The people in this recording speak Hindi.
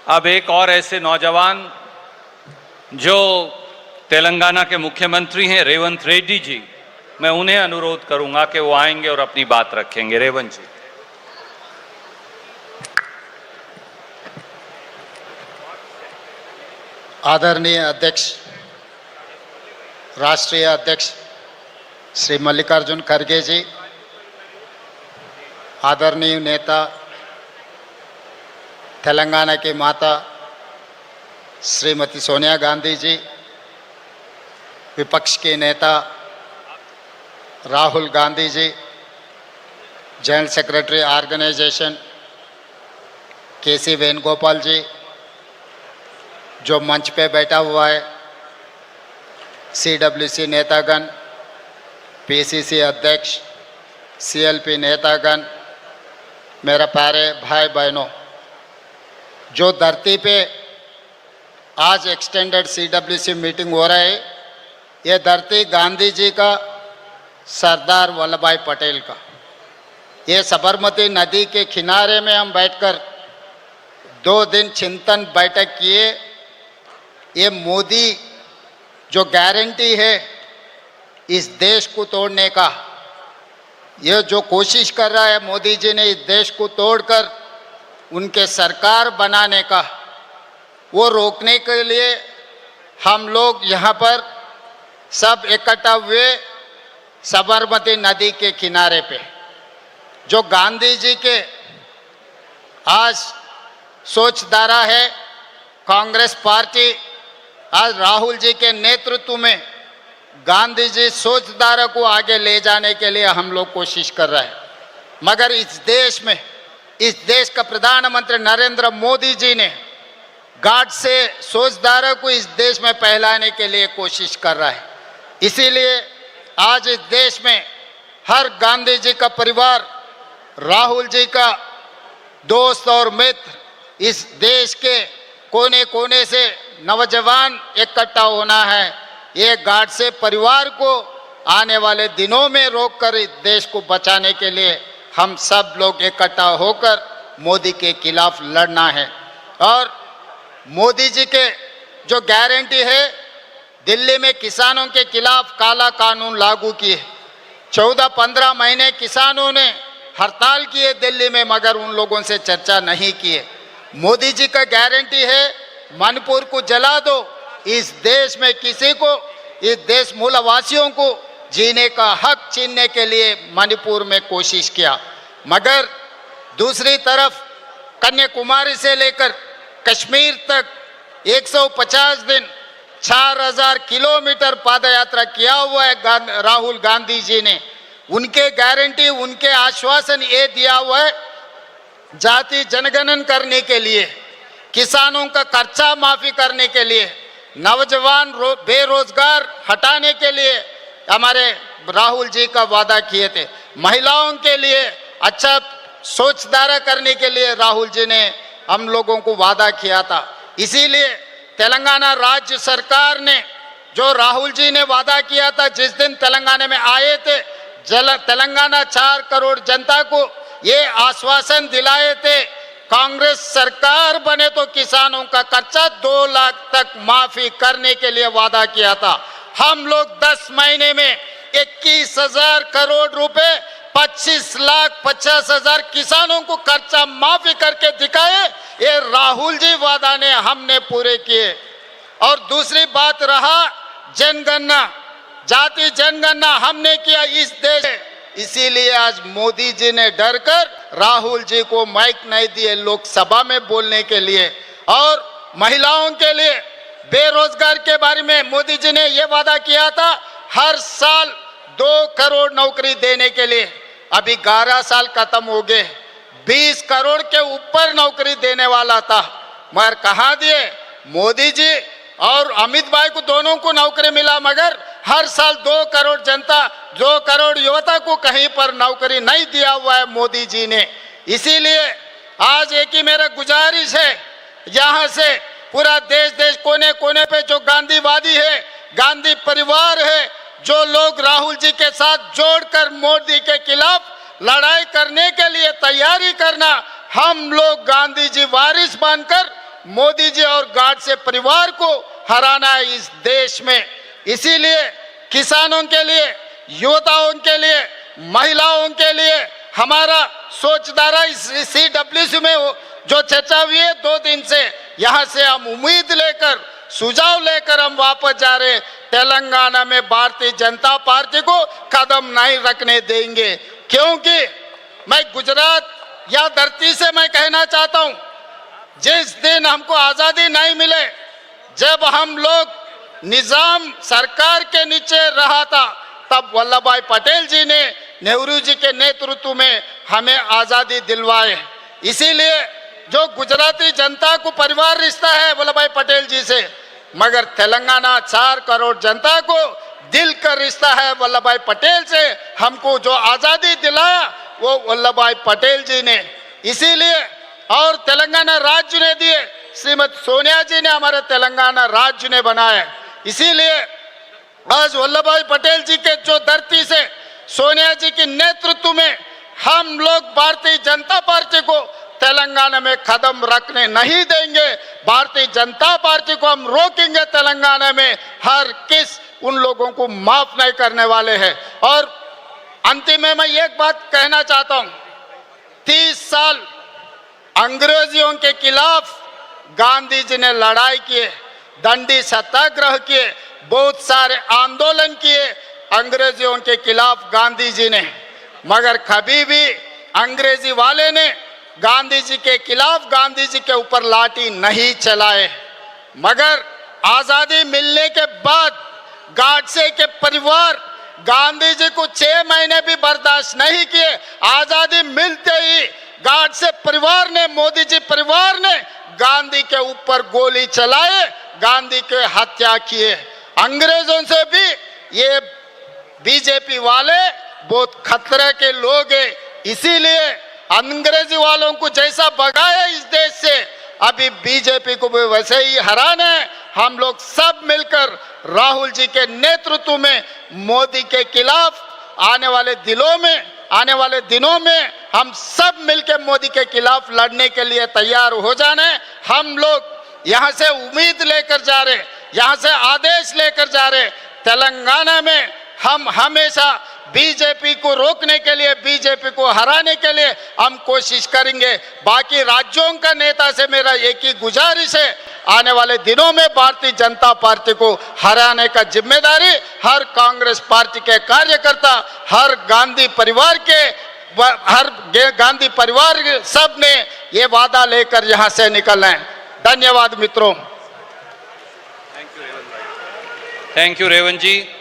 अब एक और ऐसे नौजवान जो तेलंगाना के मुख्यमंत्री हैं रेवंत रेड्डी जी, मैं उन्हें अनुरोध करूंगा कि वो आएंगे और अपनी बात रखेंगे। रेवंत जी। आदरणीय अध्यक्ष, राष्ट्रीय अध्यक्ष श्री मल्लिकार्जुन खड़गे जी, आदरणीय नेता तेलंगाना की माता श्रीमती सोनिया गांधी जी, विपक्ष के नेता Rahul Gandhi ji, general secretary organisation केसी वेणुगोपाल जी, जो मंच पे बैठा हुआ है, CWC नेतागण, PCC अध्यक्ष, CLP नेतागण, मेरा प्यारे भाई बहनों, जो धरती पे आज एक्सटेंडेड CWC मीटिंग हो रहा है, ये धरती गांधी जी का, सरदार वल्लभ भाई पटेल का। ये साबरमती नदी के किनारे में हम बैठकर 2 दिन चिंतन बैठक किए। ये मोदी जो गारंटी है इस देश को तोड़ने का, ये जो कोशिश कर रहा है मोदी जी ने इस देश को तोड़कर उनके सरकार बनाने का, वो रोकने के लिए हम लोग यहाँ पर सब इकट्ठा हुए साबरमती नदी के किनारे पे। जो गांधी जी के आज सोचधारा है, कांग्रेस पार्टी आज राहुल जी के नेतृत्व में गांधी जी सोचधारा को आगे ले जाने के लिए हम लोग कोशिश कर रहे हैं। मगर इस देश में, इस देश का प्रधानमंत्री नरेंद्र मोदी जी ने गाढ़ से सोचधारा को इस देश में फैलाने के लिए कोशिश कर रहा है। इसीलिए आज इस देश में हर गांधी जी का परिवार, राहुल जी का दोस्त और मित्र, इस देश के कोने कोने से नौजवान इकट्ठा होना है। ये गाढ़ से परिवार को आने वाले दिनों में रोककर इस देश को बचाने के लिए हम सब लोग इकट्ठा होकर मोदी के खिलाफ लड़ना है। और मोदी जी के जो गारंटी है, दिल्ली में किसानों के खिलाफ काला कानून लागू किए। 14-15 महीने किसानों ने हड़ताल किए दिल्ली में, मगर उन लोगों से चर्चा नहीं किए। मोदी जी का गारंटी है मणिपुर को जला दो। इस देश में किसी को, इस देश मूलवासियों को जीने का हक छीनने के लिए मणिपुर में कोशिश किया। मगर दूसरी तरफ कन्याकुमारी से लेकर कश्मीर तक 150 दिन 4000 किलोमीटर पादयात्रा किया हुआ है राहुल गांधी जी ने। उनके गारंटी, उनके आश्वासन ये दिया हुआ है जाति जनगणन करने के लिए, किसानों का खर्चा माफी करने के लिए, नौजवान बेरोजगार हटाने के लिए हमारे राहुल जी का वादा किए थे। महिलाओं के लिए अच्छा सोचधारा करने के लिए राहुल जी ने हम लोगों को वादा किया था। इसीलिए तेलंगाना राज्य सरकार ने, जो राहुल जी ने वादा किया था, जिस दिन तेलंगाना में आए थे, तेलंगाना 4 करोड़ जनता को ये आश्वासन दिलाए थे, कांग्रेस सरकार बने तो किसानों का खर्चा 2 लाख तक माफी करने के लिए वादा किया था। हम लोग 10 महीने में 21,000 करोड़ रुपए 25,50,000 किसानों को खर्चा माफी करके दिखाए। ये राहुल जी वादा ने हमने पूरे किए। और दूसरी बात रहा जनगणना, जाति जनगणना हमने किया इस देश। इसीलिए आज मोदी जी ने डर कर राहुल जी को माइक नहीं दिए लोकसभा में बोलने के लिए। और महिलाओं के लिए, बेरोजगार के बारे में मोदी जी ने यह वादा किया था हर साल 2 करोड़ नौकरी देने के लिए। अभी 11 साल खत्म हो गए, 20 करोड़ के ऊपर नौकरी देने वाला था, मगर कहाँ दिए? मोदी जी और अमित भाई को दोनों को नौकरी मिला, मगर हर साल 2 करोड़ जनता, 2 करोड़ युवता को कहीं पर नौकरी नहीं दिया हुआ है मोदी जी ने। इसीलिए आज एक ही मेरा गुजारिश है, यहाँ से पूरा देश कोने कोने पे जो गांधीवादी है, गांधी परिवार है, जो लोग राहुल जी के साथ जोड़कर मोदी के खिलाफ लड़ाई करने के लिए तैयारी करना, हम लोग गांधी जी वारिस बनकर मोदी जी और गाडसे परिवार को हराना है इस देश में। इसीलिए किसानों के लिए, युवताओं के लिए, महिलाओं के लिए हमारा सोचधारा इस CWC में जो चर्चा हुई है 2 दिन से, यहाँ से हम उम्मीद लेकर, सुझाव लेकर हम वापस जा रहे। तेलंगाना में भारतीय जनता पार्टी को कदम नहीं रखने देंगे, क्योंकि मैं गुजरात या धरती से मैं कहना चाहता हूं, जिस दिन हमको आजादी नहीं मिले, जब हम लोग निजाम सरकार के नीचे रहा था, तब वल्लभ भाई पटेल जी ने नेहरू जी के नेतृत्व में हमें आजादी दिलवाए। इसीलिए जो गुजराती जनता को परिवार रिश्ता है वल्लभ भाई पटेल जी से, मगर तेलंगाना 4 करोड़ जनता को दिल का रिश्ता है वल्लभ भाई पटेल से। हमको जो आजादी दिलाया वो वल्लभ भाई पटेल जी ने, इसीलिए और तेलंगाना राज्य ने दिए, श्रीमती सोनिया जी ने हमारे तेलंगाना राज्य ने बनाया। इसीलिए आज वल्लभ भाई पटेल जी के जो धरती से सोनिया जी के नेतृत्व में हम लोग भारतीय जनता पार्टी को तेलंगाना में कदम रखने नहीं देंगे। भारतीय जनता पार्टी को हम रोकेंगे तेलंगाना में, हर किस उन लोगों को माफ नहीं करने वाले हैं। और अंतिम में मैं एक बात कहना चाहता हूं, 30 साल अंग्रेजियों के खिलाफ गांधी जी ने लड़ाई किए, दंडी सत्याग्रह किए, बहुत सारे आंदोलन किए अंग्रेजियों के खिलाफ गांधी जी ने, मगर कभी भी अंग्रेजी वाले ने गांधी जी के खिलाफ, गांधी जी के ऊपर लाठी नहीं चलाए। मगर आजादी मिलने के बाद गाडसे के परिवार गांधी जी को 6 महीने भी बर्दाश्त नहीं किए। आजादी मिलते ही गाडसे परिवार ने, मोदी जी परिवार ने गांधी के ऊपर गोली चलाए, गांधी के हत्या किए। अंग्रेजों से भी ये बीजेपी वाले बहुत खतरे के लोग हैं, इसीलिए अंग्रेजी वालों को जैसा भगाया इस देश से, अभी बीजेपी को भी वैसे ही हराना है। हम लोग सब मिलकर राहुल जी के नेतृत्व में मोदी के खिलाफ आने वाले दिनों में हम सब मिलकर मोदी के खिलाफ लड़ने के लिए तैयार हो जाना है। हम लोग यहाँ से उम्मीद लेकर जा रहे, यहाँ से आदेश लेकर जा रहे। तेलंगाना में हम हमेशा बीजेपी को रोकने के लिए, बीजेपी को हराने के लिए हम कोशिश करेंगे। बाकी राज्यों का नेता से मेरा एक ही गुजारिश है, आने वाले दिनों में भारतीय जनता पार्टी को हराने का जिम्मेदारी हर कांग्रेस पार्टी के कार्यकर्ता, हर गांधी परिवार सब ने ये वादा लेकर यहाँ से निकलना है। धन्यवाद मित्रों। Thank you Revant ji.